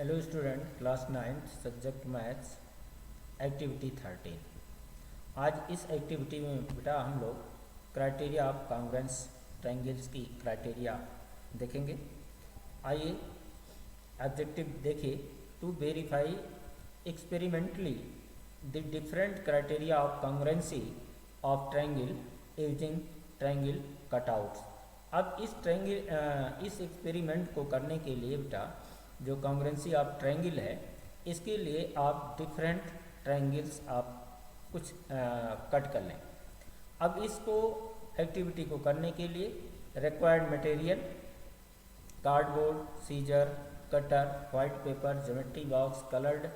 Hello student, class 9 subject maths, activity 13। आज इस activity में बेटा हम लोग क्राइटेरिया ऑफ कॉन्ग्रुएंस ट्रायंगल्स की क्राइटेरिया देखेंगे। आइए ऑब्जेक्टिव देखिए। To verify experimentally the different criteria of congruency of triangle using triangle cutouts. अब इस एक्सपेरिमेंट को करने के लिए बेटा जो कॉन्ग्रुएंसी ऑफ ट्रायंगल है, इसके लिए आप डिफरेंट ट्रायंगल्स आप कुछ कट कर लें। अब इसको एक्टिविटी को करने के लिए required material cardboard, scissor, cutter, white paper, geometry box, coloured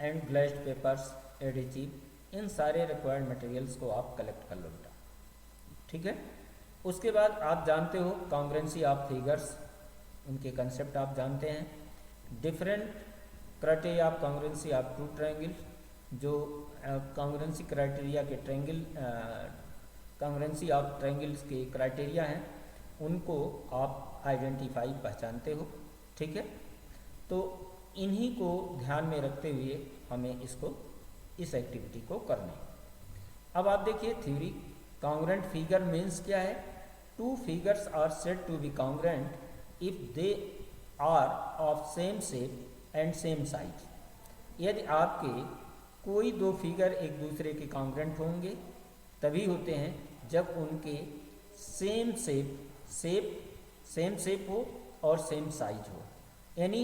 and glazed papers, additive, इन सारे रिक्वायर्ड मटेरियल्स को आप कलेक्ट कर लो बेटा। ठीक है। उसके बाद आप जानते हो कॉन्ग्रुएंसी ऑफ फिगर्स, उनके कंसेप्ट आप जानते हैं। Different criteria of congruency of two triangle, जो कॉन्ग्रुएंसी क्राइटेरिया के कॉन्ग्रुएंसी ऑफ ट्रायंगल्स के क्राइटेरिया हैं, उनको आप आइडेंटिफाई पहचानते हो। ठीक है। तो इन्हीं को ध्यान में रखते हुए हमें इस एक्टिविटी को करना है। अब आप देखिए थ्योरी। कॉन्ग्रुएंट फिगर मीन्स क्या है? Two figures are said to be congruent if they are of same shape and same size. यदि आपके कोई दो फिगर एक दूसरे के कॉन्ग्रुएंट होंगे तभी होते हैं जब उनके सेम शेप हो और सेम साइज हो। यानी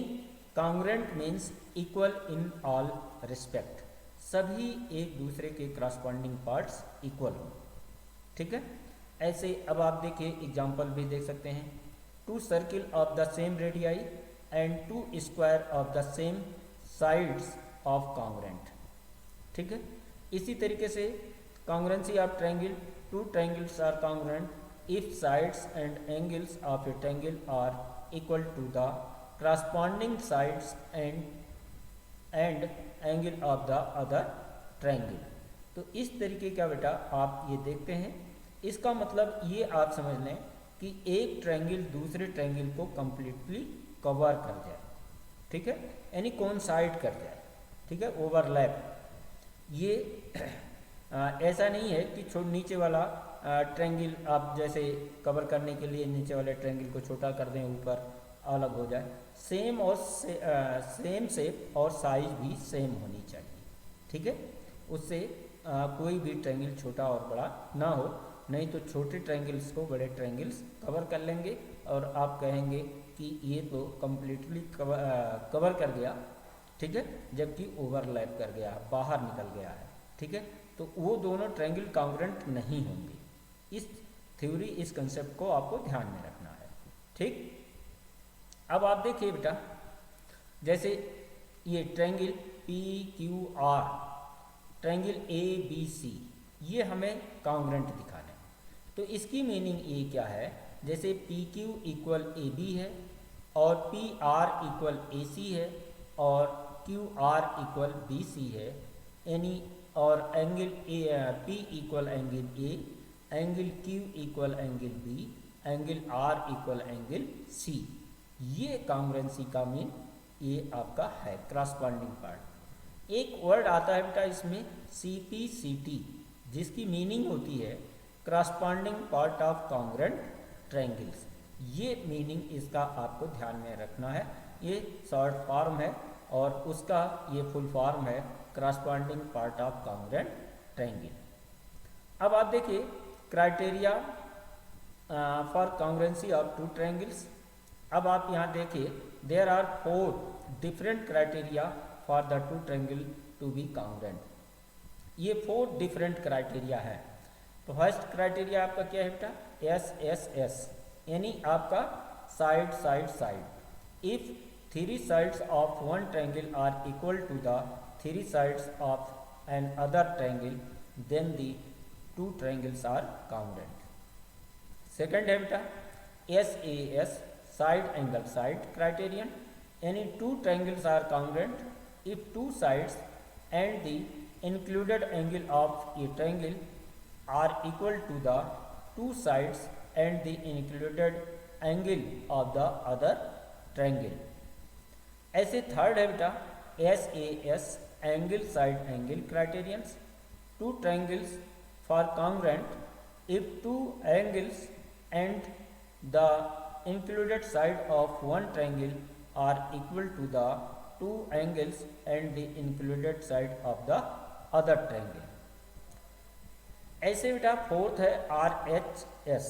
congruent means equal in all respect, सभी एक दूसरे के करस्पॉन्डिंग पार्ट्स इक्वल हो। ठीक है। ऐसे अब आप देखिए एग्जाम्पल भी देख सकते हैं। Two circle of the same radii and two square of the same sides of congruent. ठीक है। इसी तरीके से congruency of triangle, two triangles are congruent if sides and angles of a triangle are equal to the corresponding sides and angle of the other triangle. तो इस तरीके का बेटा आप ये देखते हैं। इसका मतलब ये आप समझ लें कि एक ट्रायंगल दूसरे ट्रायंगल को कंप्लीटली कवर कर जाए। ठीक है। यानी कोइंसाइड कर जाए। ठीक है। ओवरलैप। ये ऐसा नहीं है कि नीचे वाला ट्रायंगल आप जैसे कवर करने के लिए नीचे वाले ट्रायंगल को छोटा कर दें, ऊपर अलग हो जाए। सेम शेप और साइज भी सेम होनी चाहिए। ठीक है। उससे कोई भी ट्रायंगल छोटा और बड़ा ना हो, नहीं तो छोटे ट्रायंगल्स को बड़े ट्रायंगल्स कवर कर लेंगे और आप कहेंगे कि ये तो कम्प्लीटली कवर कर गया। ठीक है। जबकि ओवरलैप कर गया, बाहर निकल गया है। ठीक है। तो वो दोनों ट्रायंगल कॉन्ग्रुएंट नहीं होंगे। इस थ्योरी, इस कंसेप्ट को आपको ध्यान में रखना है। ठीक। अब आप देखिए बेटा, जैसे ये triangle P Q R, triangle A B C, ये हमें कॉन्ग्रुएंट दिखाना है। तो इसकी मीनिंग ये क्या है? जैसे P Q equal A B है और P R equal A C है और Q R equal B C है, यानी और angle P equal angle A, angle Q equal angle B, angle R equal angle C. ये कॉन्ग्रुएंसी का mean ये आपका है, करस्पॉन्डिंग पार्ट। एक वर्ड आता है बेटा इसमें CPCT, जिसकी मीनिंग होती है corresponding part of congruent triangles. ये मीनिंग इसका आपको ध्यान में रखना है। ये शॉर्ट फॉर्म है और उसका ये फुल फॉर्म है corresponding part of congruent triangle. अब आप देखिए criteria for congruency of two triangles. अब आप यहाँ देखिए, there are 4 different criteria for the two triangle to be congruent. ये 4 डिफरेंट क्राइटेरिया है। तो फर्स्ट क्राइटेरिया आपका क्या है बेटा? SSS, यानी आपका side side side. If 3 sides of one triangle are equal to the 3 sides of an other triangle, then the two triangles are congruent. Second है बेटा SAS, side angle side criterion, यानी 2 triangles are congruent if 2 sides and the included angle of a triangle are equal to the 2 sides and the included angle of the other triangle. ऐसे third है बेटा SAS angle side angle criterions. Two triangles for congruent if two angles and the included side of one triangle are equal to the two angles and the included side of the other triangle। ऐसे बेटा fourth है RHS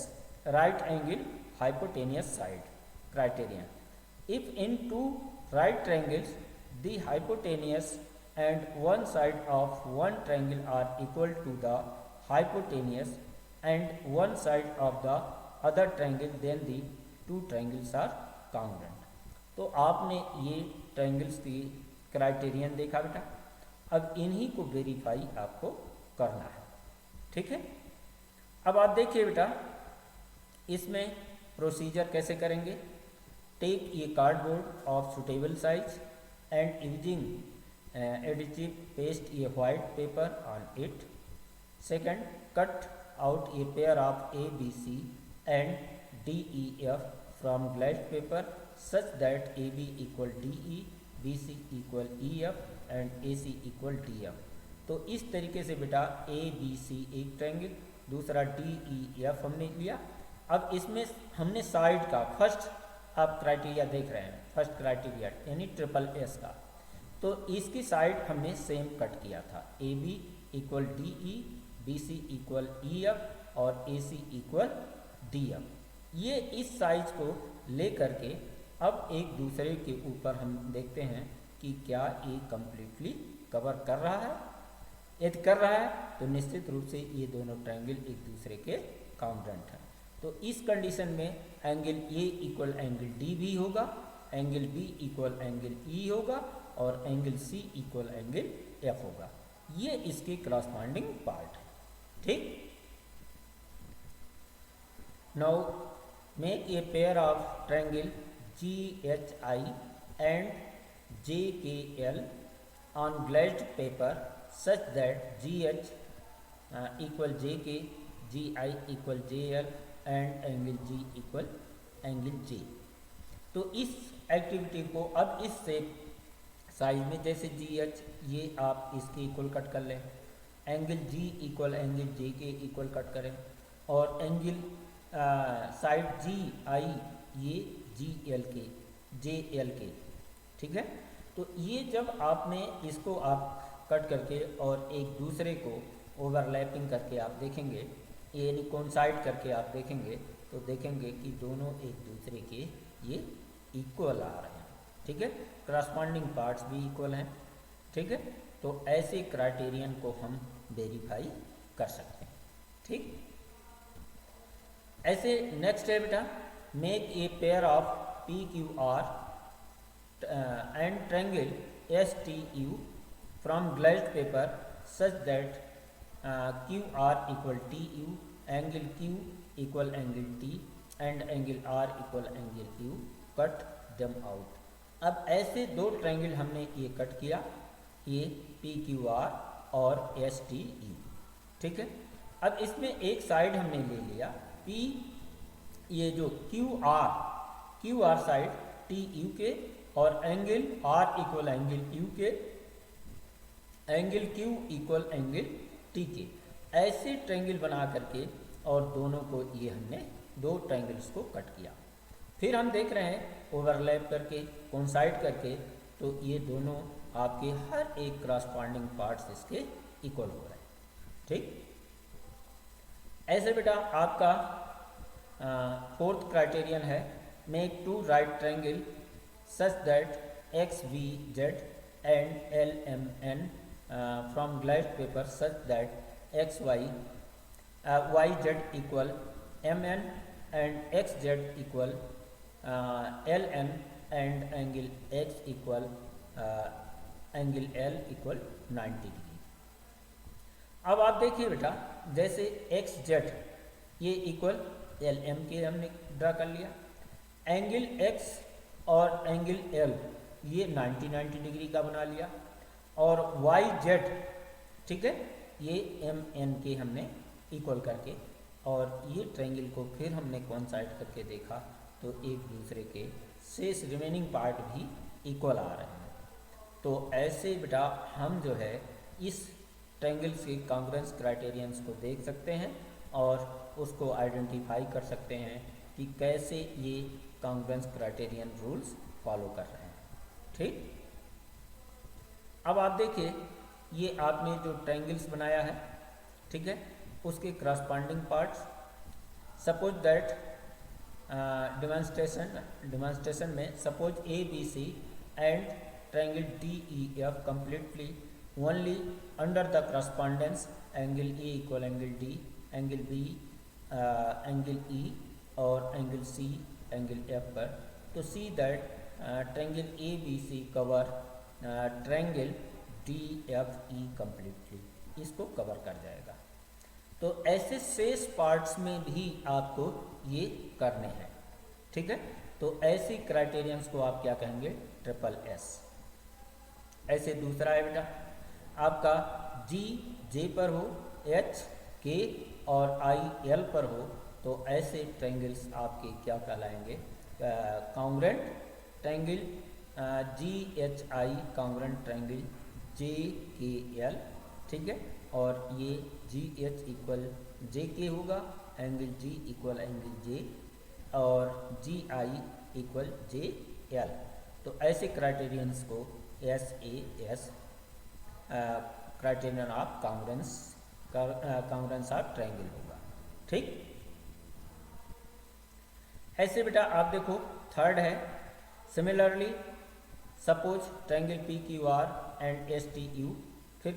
right angle hypotenuse side criterion. If in two right triangles the hypotenuse and one side of one triangle are equal to the hypotenuse and one side of the other triangle then the two triangles are congruent. तो आपने ये triangles की criterion देखा बेटा, अब इन्हीं को verify आपको करना है, ठीक है। अब आप देखिए बेटा इसमें प्रोसीजर कैसे करेंगे। टेक ये cardboard of suitable size and using additive paste ये white paper on it. Second, cut out a pair of ABC and DEF from glazed paper such that AB equal DE, BC equal EF and AC equal DF। तो इस तरीके से बेटा ABC एक triangle, दूसरा DEF हमने लिया। अब इसमें हमने साइड का फर्स्ट आप क्राइटेरिया देख रहे हैं, फर्स्ट क्राइटेरिया यानी SSS का, तो इसकी साइड हमने सेम कट किया था। AB equal DE, BC equal EF और AC इक्वल DF। ये इस साइज को ले करके अब एक दूसरे के ऊपर हम देखते हैं कि क्या ये कंप्लीटली कवर कर रहा है। यदि कर रहा है तो निश्चित रूप से ये दोनों ट्रायंगल एक दूसरे के कॉन्ग्रुएंट हैं। तो इस कंडीशन में angle A equal angle D भी होगा, angle B equal angle E होगा और angle C equal angle F होगा। ये इसके क्रॉसपॉन्डिंग पार्ट है, ठीक। Now make a pair of triangle GHI and JKL on glazed paper such that GH equal JK, GI equal JL and angle G equal angle J। तो इस activity को अब इस शेप साइज में जैसे GH ये आप इसके इक्वल कट कर लें, angle G equal angle J के इक्वल कट करें और एंगल साइड GI ये JL के, ठीक है। तो ये जब आपने इसको आप कट करके और एक दूसरे को ओवरलैपिंग करके आप देखेंगे, यानी कोइंसाइड करके आप देखेंगे, तो देखेंगे कि दोनों एक दूसरे के ये इक्वल आ रहे हैं, ठीक है। क्रॉसपॉन्डिंग पार्ट्स भी इक्वल हैं, ठीक है। तो ऐसे क्राइटेरियन को हम वेरीफाई कर सकते हैं, ठीक। ऐसे नेक्स्ट है बेटा make a pair of PQR and triangle STU from glazed paper such that QR equal TU, angle Q equal angle T and angle R equal angle U, cut them out. अब ऐसे दो triangle हमने ये cut किया, ये PQR और STU, ठीक है। अब इसमें एक साइड हमने ले लिया P, ये जो QR साइड TU के और angle R equal angle U के, angle Q equal angle T के, ऐसे ट्रायंगल बना करके और दोनों को ये हमने दो ट्रायंगल्स को कट किया। फिर हम देख रहे हैं ओवरलैप करके कोइंसाइड करके, तो ये दोनों आपके हर एक क्रॉसपॉन्डिंग पार्ट्स इसके इक्वल हो रहे हैं, ठीक। ऐसे बेटा आपका फोर्थ क्राइटेरियन है make two right triangle such that XVZ and LMN from glazed paper such that YZ equal MN and XZ equal LN and angle X equal angle L equal 90 degree. अब आप देखिए बेटा जैसे XZ ये equal LM के हमने draw कर लिया, एंगल X और एंगल L ये 90 डिग्री का बना लिया और YZ, ठीक है, ये MN के हमने इक्वल करके और ये ट्रायंगल को फिर हमने कोइंसाइड करके देखा तो एक दूसरे के शेष रिमेनिंग पार्ट भी इक्वल आ रहे हैं। तो ऐसे बेटा हम जो है इस ट्रायंगल्स के कॉन्ग्रुएंस क्राइटेरियंस को देख सकते हैं और उसको आइडेंटिफाई कर सकते हैं कि कैसे ये कॉन्ग्रुएंस क्राइटेरियन रूल्स फॉलो कर रहे हैं। ठीक, अब आप देखिए ये आपने जो ट्रायंगल्स बनाया है, ठीक है, उसके corresponding parts, suppose that demonstration में suppose A B C and triangle D E F completely only under the correspondence angle A equal angle D, angle B angle E और angle C angle F पर, तो see that triangle ABC cover triangle DFE completely, इसको cover कर जाएगा। तो ऐसे शेष parts में भी आपको ये करने हैं। ठीक है, तो ऐसी क्राइटेरियंस को आप क्या कहेंगे, ट्रिपल एस। ऐसे दूसरा है बेटा आपका जी जे पर हो, एच के और आई एल पर हो, तो ऐसे ट्रायंगल्स आपके क्या कहलाएंगे, congruent triangle, G H I congruent triangle J K L. ठीक है, और ये जी एच इक्वल जे के होगा, एंगल जी इक्वल एंगल जे, और जी आई इक्वल जे एल। तो ऐसे क्राइटेरियंस को S A S criterion of congruence of triangle होगा। ठीक, ऐसे बेटा आप देखो थर्ड है, similarly suppose triangle P Q R and S T U, फिर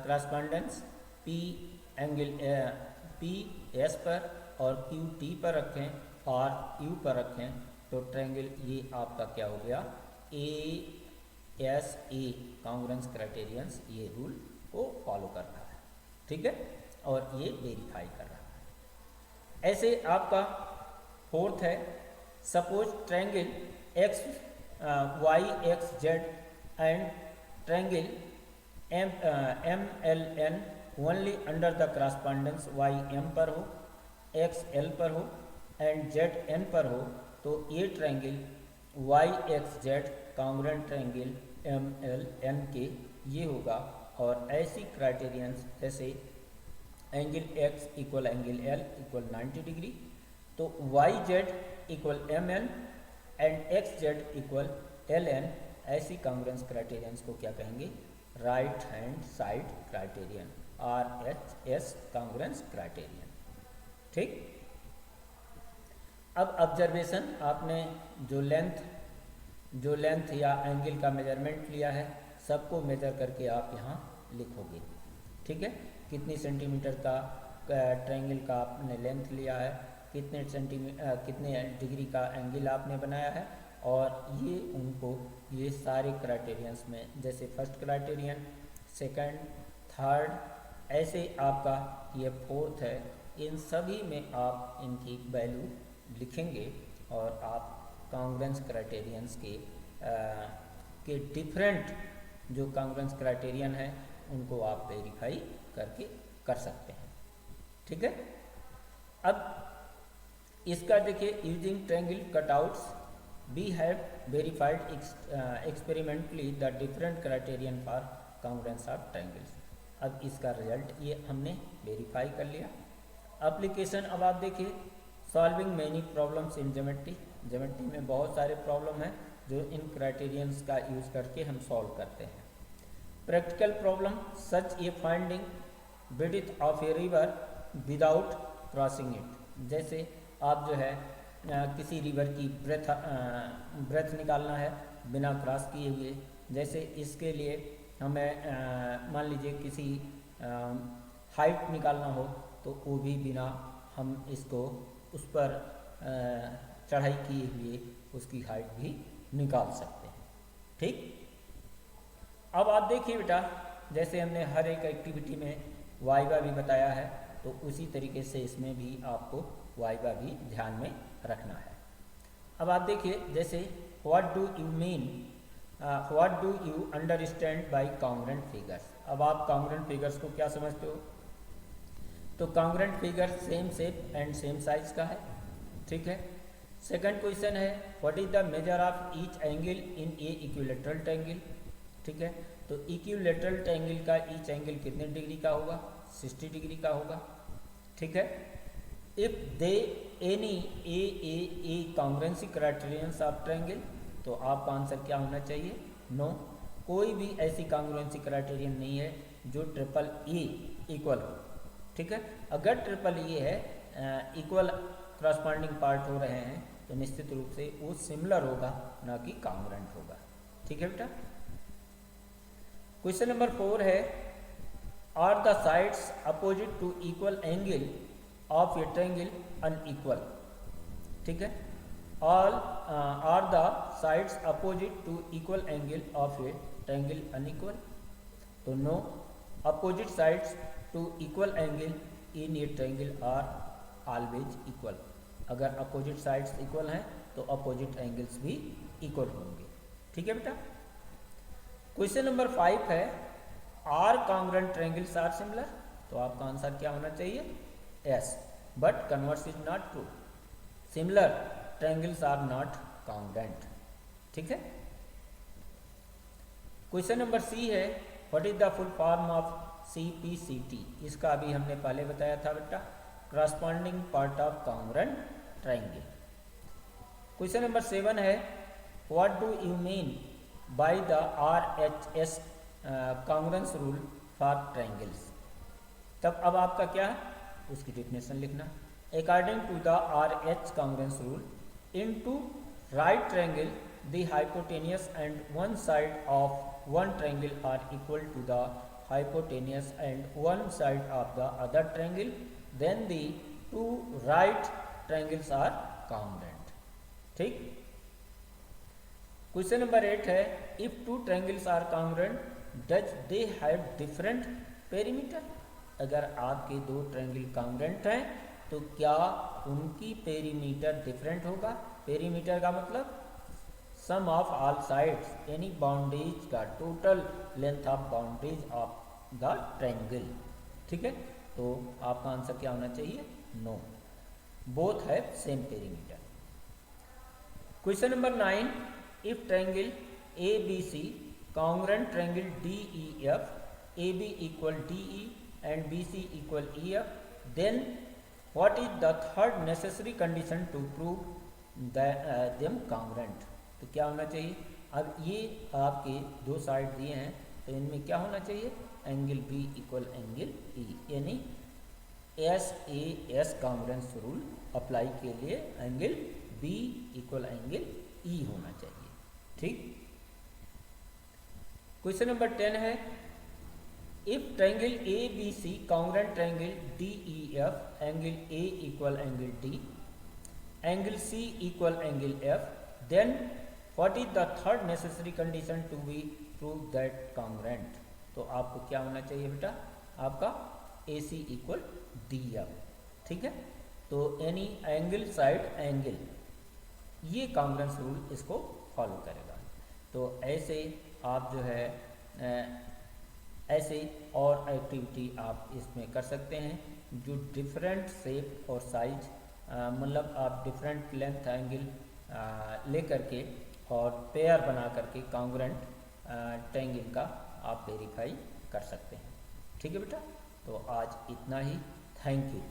correspondence P angle P S पर और क्यू टी पर रखें और यू पर रखें, तो ट्रायंगल ये आपका क्या हो गया, A S A congruence criterions ये रूल को फॉलो कर रहा है। ठीक है, और ये वेरीफाई कर रहा है। ऐसे आपका फोर्थ है, suppose triangle X Y X Z and triangle M L N only under the correspondence Y M पर हो, एक्स एल पर हो एंड जेड एन पर हो, तो ये triangle Y X Z congruent triangle M L N के ये होगा। और ऐसी क्राइटेरियंस जैसे angle X equal angle L equal 90 degree, तो Y Z equal M N and X Z equal L N, ऐसी कॉन्ग्रुएंस क्राइटेरियंस को क्या कहेंगे, right hand side criterion, R H S congruence criterion. ठीक, अब ऑब्जर्वेशन, आपने जो लेंथ या एंगल का मेजरमेंट लिया है सबको मेजर करके आप यहाँ लिखोगे। ठीक है, कितनी सेंटीमीटर का ट्रायंगल का आपने लेंथ लिया है, कितने डिग्री का एंगल आपने बनाया है, और ये उनको ये सारे क्राइटेरियंस में, जैसे फर्स्ट क्राइटेरियन, सेकंड, थर्ड, ऐसे आपका ये फोर्थ है, इन सभी में आप इनकी वैल्यू लिखेंगे और आप कॉन्ग्रुएंस क्राइटेरियंस के डिफरेंट जो कॉन्ग्रुएंस क्राइटेरियन है उनको आप वेरीफाई करके कर सकते हैं। ठीक है, अब इसका देखिए, using triangle cutouts we have verified experimentally the different criterion for congruence of triangles. अब इसका रिजल्ट ये हमने वेरीफाई कर लिया। एप्लीकेशन, अब आप देखिए, solving many problems in geometry में बहुत सारे प्रॉब्लम हैं जो इन क्राइटेरियंस का यूज़ करके हम सॉल्व करते हैं। Practical problem, such A finding width of a river without crossing it, जैसे आप जो है किसी रिवर की ब्रेथ निकालना है बिना क्रॉस किए हुए, जैसे इसके लिए हमें मान लीजिए किसी हाइट निकालना हो तो वो भी बिना हम इसको उस पर चढ़ाई किए हुए उसकी हाइट भी निकाल सकते हैं। ठीक, अब आप देखिए बेटा, जैसे हमने हर एक एक्टिविटी में वाइवा भी बताया है, तो उसी तरीके से इसमें भी आपको वाइवा भी ध्यान में रखना है। अब आप देखिए, जैसे what do you understand by congruent figures. अब आप कॉन्ग्रुएंट फिगर्स को क्या समझते हो, तो congruent figure same shape and same size का है। ठीक है, सेकंड क्वेश्चन है what is the measure of each angle in a equilateral triangle. ठीक है, तो इक्विलेटरल ट्रायंगल का ईच एंगल कितने डिग्री का होगा, 60 डिग्री का होगा। ठीक है, if they any a congruency criterions of triangle, तो आपका आंसर क्या होना चाहिए, नो। कोई भी ऐसी कांग्रुएंसी क्राइटेरियन नहीं है जो ट्रिपल ए इक्वल हो। ठीक है, अगर ट्रिपल ए है इक्वल क्रॉसपॉन्डिंग पार्ट हो रहे हैं तो निश्चित रूप से वो सिमिलर होगा, ना कि कांग्रुएंट होगा। ठीक है बेटा। क्वेश्चन नंबर 4 है are the sides opposite to equal angle of a triangle unequal. ठीक है, all are the sides opposite to equal angle of a triangle unequal, तो no, opposite sides to equal angle in a triangle are always equal. अगर opposite sides equal हैं तो opposite angles भी equal होंगे। ठीक है बेटा। क्वेश्चन नंबर 5 है are congruent triangles are similar, तो आपका आंसर क्या होना चाहिए, yes, but converse is not true. Similar triangles are not congruent. ठीक है। क्वेश्चन नंबर सी है what is the full form of CPCT। इसका अभी हमने पहले बताया था बेटा, corresponding part of congruent triangle. Question number 7 है what do you mean by the RHS congruence rule for triangles. तब अब आपका क्या है, उसकी डेफिनेशन लिखना। According to the RH congruence rule into right triangle the hypotenuse and one side of one triangle are equal to the hypotenuse and one side of the other triangle, then the two right triangles are congruent। ठीक। Question number 8 है if two triangles are congruent does they have different perimeter। अगर आपके दो triangle congruent हैं तो क्या उनकी perimeter different होगा। पेरीमीटर का मतलब सम ऑफ ऑल साइड्स, यानी बाउंड्रीज का total length of boundaries of the triangle. ठीक है, तो आपका आंसर क्या होना चाहिए, no, both have same perimeter. Question number 9 if triangle ABC congruent triangle DEF, AB equal DE and BC equal EF, then what is the third necessary condition to prove them congruent। तो क्या होना चाहिए, अब ये आपके दो side दिए हैं तो इनमें क्या होना चाहिए, angle B equal angle E, यानी SAS कांग्रुएंस रूल अप्लाई के लिए angle B equal angle E होना चाहिए। ठीक। क्वेश्चन नंबर 10 है if triangle ABC congruent triangle DEF, angle A equal angle D, angle C equal angle F, then what is the third necessary condition to be proved that congruent। तो आपको क्या होना चाहिए बेटा, आपका AC equal DF। ठीक है, तो एनी एंगल साइड एंगल, ये कांग्रुएंस रूल इसको फॉलो करेगा। तो ऐसे आप जो है ऐसे और एक्टिविटी आप इसमें कर सकते हैं जो डिफरेंट शेप और साइज, मतलब आप डिफरेंट लेंथ एंगल ले करके और पेयर बना करके कांग्रुएंट ट्रायंगल का आप वेरीफाई कर सकते हैं। ठीक है बेटा, तो आज इतना ही, थैंक यू।